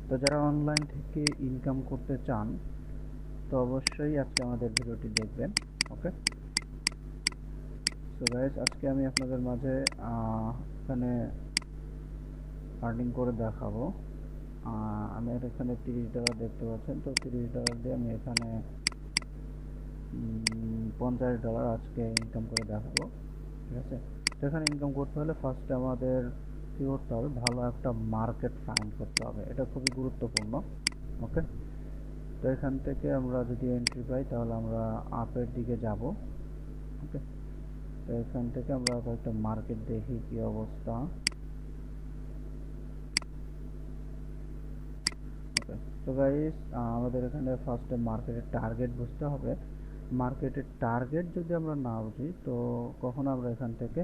তো যারা অনলাইন থেকে ইনকাম করতে চান তো অবশ্যই আজকে আমাদের ভিডিওটি দেখবেন। ওকে, সো গাইস, আজকে আমি আপনাদের মাঝে এখানে আর্নিং করে দেখাবো। আমি এখানে $30 দেখতে পাচ্ছেন। তো $30 দিয়ে আমি এখানে $50 আজকে ইনকাম করে দেখাবো। ঠিক আছে, তো এখানে ইনকাম করতে হলে ফার্স্টে আমাদের কী করতে হবে, ভালো একটা মার্কেট ফাইন্ড করতে হবে। এটা খুবই গুরুত্বপূর্ণ। ওকে, তো এখান থেকে আমরা যদি এন্ট্রি পাই তাহলে আমরা আপের দিকে যাব। ওকে, তো এখান থেকে আমরা কয়েকটা মার্কেট দেখি কি অবস্থা। ওকে, তো গাইস, আমাদের এখানে ফার্স্টে মার্কেটের টার্গেট বুঝতে হবে। মার্কেটের টার্গেট যদি আমরা না বুঝি তো কখনো আমরা এখান থেকে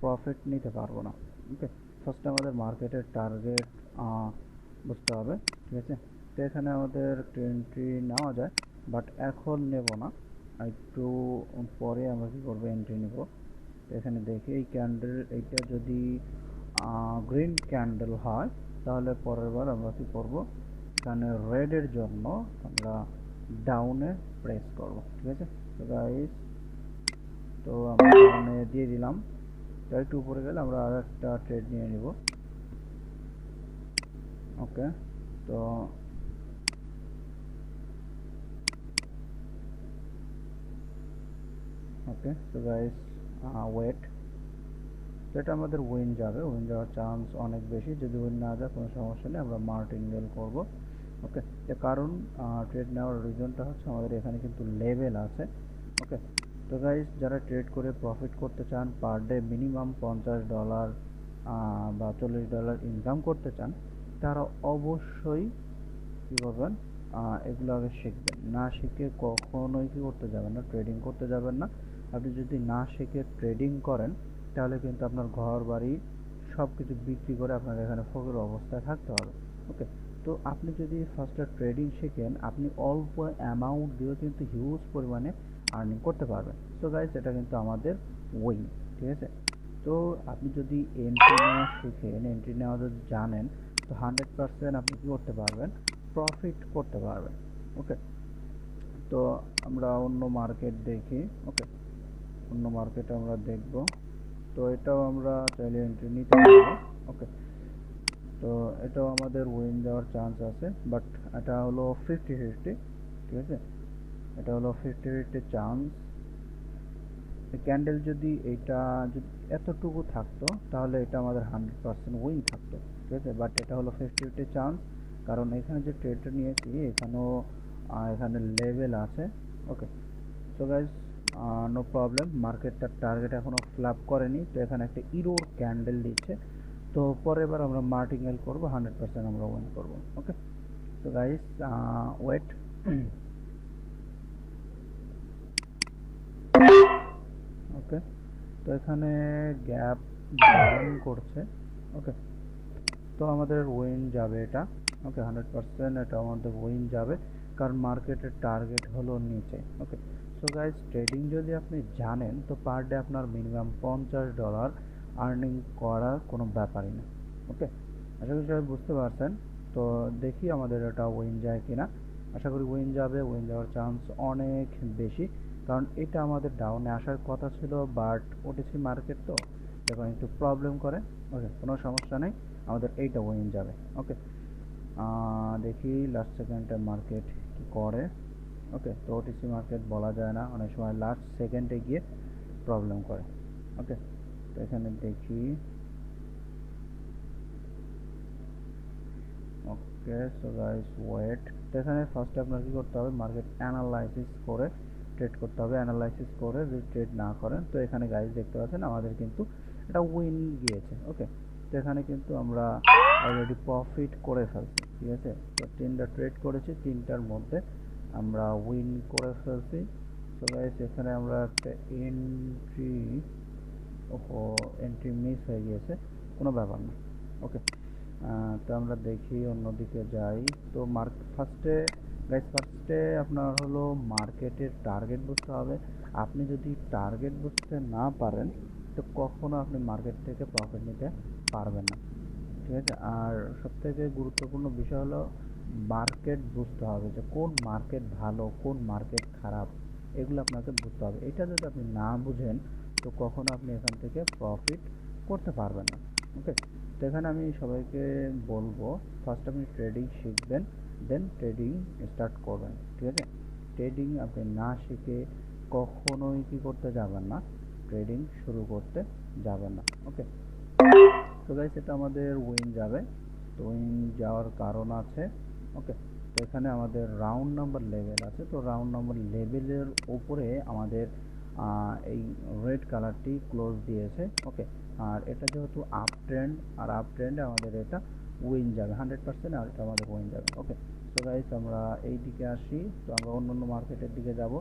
প্রফিট নিতে পারবো না। ওকে, ফার্স্টে আমাদের মার্কেটের টার্গেট বুঝতে হবে। ঠিক আছে, তো এখানে আমাদের এন্ট্রি নেওয়া যায়, বাট এখন নেব না, একটু পরে আমরা কী করবো, এন্ট্রি নেব। তো এখানে দেখি এই ক্যান্ডেল, এইটা যদি গ্রিন ক্যান্ডেল হয় তাহলে পরের বার আমরা কী করবো, এখানে রেডের জন্য আমরা ডাউনে প্রেস করব। ঠিক আছে, তো গাইস, তো আমরা ডাউনে দিয়ে দিলাম। তো একটু উপরে গেলে আমরা আর একটা ট্রেড নিয়ে নিব। ওকে, তো ওকে, তো গাইস, ওয়েট। তো এটা আমাদের উইন যাবে, উইন যাওয়ার চান্স অনেক বেশি। যদি উইন না যায় কোনো সমস্যা নেই, আমরা মার্টিনগেল করব। ওকে, এর কারণ ট্রেড নেওয়ার রিজনটা হচ্ছে আমাদের এখানে কিন্তু লেভেল আছে। ওকে, তো গাইস, যারা ট্রেড করে প্রফিট করতে চান, পার ডে মিনিমাম $50 বা $40 ইনকাম করতে চান, তারা অবশ্যই কী করবেন, এগুলো আগে শিখবেন। না শিখে কখনোই কী করতে যাবেন না, ট্রেডিং করতে যাবেন না। আপনি যদি না শিখে ট্রেডিং করেন তাহলে কিন্তু আপনার ঘর বাড়ি সব কিছু বিক্রি করে আপনার এখানে ফকির অবস্থায় থাকতে হবে। ওকে, তো আপনি যদি ফার্স্টে ট্রেডিং শিখেন, আপনি অল্প অ্যামাউন্ট দিয়েও কিন্তু হিউজ পরিমাণে আর্নিং করতে পারবেন। তো গাইস, এটা কিন্তু আমাদের ওই, ঠিক আছে। তো আপনি যদি এন্ট্রি নেওয়া শিখেন, এন্ট্রি নেওয়া যদি জানেন, তো 100% আপনি কী করতে পারবেন, প্রফিট করতে পারবেন। ওকে, তো আমরা অন্য মার্কেট দেখি। ওকে, অন্য মার্কেট আমরা দেখব। তো এটাও আমরা চাইলে এন্ট্রি নিতে পারবো। ওকে, তো এটাও আমাদের উইন যাওয়ার চান্স আছে, বাট এটা হলো 50-50। ঠিক আছে, এটা হলো 50-50 চান্স। ক্যান্ডেল যদি এইটা যদি এতটুকু থাকতো তাহলে এটা আমাদের 100% উইন থাকতো। ঠিক আছে, বাট এটা হলো 50-50 চান্স, কারণ এখানে যে ট্রেডটা নিয়েছি এখানেও এখানে লেভেল আছে। Okay, so guys, no problem, মার্কেটটার টার্গেট এখনও ফ্ল্যাপ করেনি, তো এখানে একটা ইরোর ক্যান্ডেল দিচ্ছে। তো পরের বার আমরা মার্টিঙ্গেল করবো, 100% আমরা উইন করবো। ওকে, তো গাইজ, ওয়েট। ওকে, তো এখানে গ্যাপ ডাউন করছে। ওকে, তো আমাদের উইন যাবে এটা। ওকে, 100% এটা আমাদের উইন যাবে, কারণ মার্কেটের টার্গেট হলো নিচে। ওকে, সো গাইজ, ট্রেডিং যদি আপনি জানেন তো পার ডে আপনার মিনিমাম $50 আর্নিং করার কোনো ব্যাপারই না। ওকে, আশা করি সবাই বুঝতে পারছেন। তো দেখি আমাদের এটা উইন যায় কিনা। আশা করি উইন যাবে, উইন যাওয়ার চান্স অনেক বেশি, কারণ এটা আমাদের ডাউনে আসার কথা ছিল, বাট ওটিসি মার্কেট তো এখন একটু প্রবলেম করে। ওকে, কোনো সমস্যা নেই, আমাদের এইটা উইন যাবে। ওকে, দেখি লাস্ট সেকেন্ডে মার্কেট কি করে। ওকে, তো ওটিসি মার্কেট বলা যায় না, অনেক সময় লাস্ট সেকেন্ডে গিয়ে প্রবলেম করে। ওকে, তো এখানে দেখি। ওকে, সো গাইস, ওয়েট। তো এখানে ফার্স্টে আপনার কী করতে হবে, মার্কেট অ্যানালাইসিস করে ট্রেড করতে হবে। অ্যানালাইসিস করে যদি ট্রেড না করেন, তো এখানে গাইস দেখতে পাচ্ছেন আমাদের কিন্তু এটা উইন গিয়েছে। ওকে, তো এখানে কিন্তু আমরা অলরেডি প্রফিট করে ফেলছি। ঠিক আছে, তো 3টা ট্রেড করেছি, 3টার মধ্যে আমরা উইন করে ফেলছি। তো গাইস, এখানে আমরা একটা এন্ট্রি, ওহো, এন্ট্রি মিস হয়ে গিয়েছে, কোনো ব্যাপার না। ওকে, তো আমরা দেখি অন্যদিকে যাই। তো ফার্স্টে আপনার হলো মার্কেটের টার্গেট বুঝতে হবে। আপনি যদি টার্গেট বুঝতে না পারেন তো কখনো আপনি মার্কেট থেকে প্রফিট নিতে পারবেন না। ঠিক আছে। আর সবথেকে গুরুত্বপূর্ণ বিষয় হলো মার্কেট বুঝতে হবে, যে কোন মার্কেট ভালো কোন মার্কেট খারাপ, এগুলো আপনাকে বুঝতে হবে। এটা যদি আপনি না বুঝেন তো কখনো আপনি এখান থেকে প্রফিট করতে পারবেন না। ওকে, তো এখানে আমি সবাইকে বলবো, ফার্স্ট আপনি ট্রেডিং শিখবেন, দেন ট্রেডিং স্টার্ট করবেন। ঠিক আছে, ট্রেডিং আপনি না শিখে কখনোই কি করতে যাবেন না, ট্রেডিং শুরু করতে যাবেন না। ওকে, তো গাইস এটা আমাদের উইন যাবে, তো উইন যাওয়ার কারণ আছে। ওকে, তো এখানে আমাদের রাউন্ড নাম্বার লেভেল আছে, তো রাউন্ড নাম্বার লেভেলের উপরে আমাদের এই রেড কালারটি ক্লোজ দিয়েছে। ওকে, আর এটা যেহেতু আপ ট্রেন্ড, আর আপ ট্রেন্ডে আমাদের এটা উইন যাবে 100%, আর এটা আমাদের উইন যাবে। ওকে, তো গাইস আমরা এই দিকে আসি, তো আমরা অন্য অন্য মার্কেটের দিকে যাব।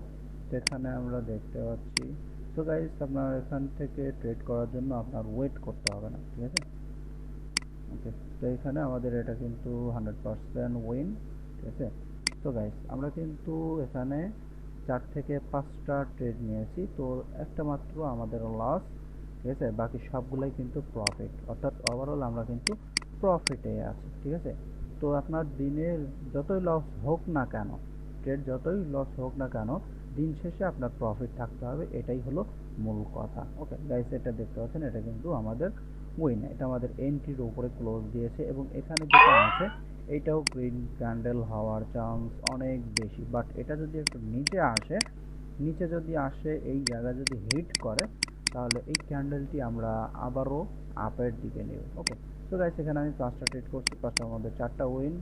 তো এখানে আমরা দেখতে পাচ্ছি, তো গাইস আপনার এখান থেকে ট্রেড করার জন্য আপনার ওয়েট করতে হবে না। ঠিক আছে, ওকে, তো এখানে আমাদের এটা কিন্তু 100% উইন। ঠিক আছে, তো গাইস আমরা কিন্তু এখানে 4 থেকে 5টা ট্রেড নিয়েছি, তো একটা মাত্র আমাদের লস। ঠিক আছে, বাকি সবগুলাই কিন্তু প্রফিট, অর্থাৎ ওভারঅল আমরা কিন্তু প্রফিটে আছি। ঠিক আছে, তো আপনার দিনের যতই লস হোক না কেন, ট্রেড যতই লস হোক না কেন, দিন শেষে আপনার প্রফিট থাকতে হবে, এটাই হলো মূল কথা। ওকে গাইস, এটা দেখতে পাচ্ছেন, এটা কিন্তু আমাদের উইন, এটা আমাদের এন্ট্রির উপরে ক্লোজ দিয়েছে, এবং এখানে যেটা আছে এইটাও গ্রিন ক্যান্ডেল হওয়ার চান্স অনেক বেশি, বাট এটা যদি একটু নিচে আসে, নিচে যদি আসে এই জায়গায় যদি হিট করে, তাহলে এই ক্যান্ডেলটি আমরা আবারও আপের দিকে নেব। ওকে, তো গাইস এখানে আমি 5টা ট্রেড করছি, 5টার মধ্যে 4টা উইন।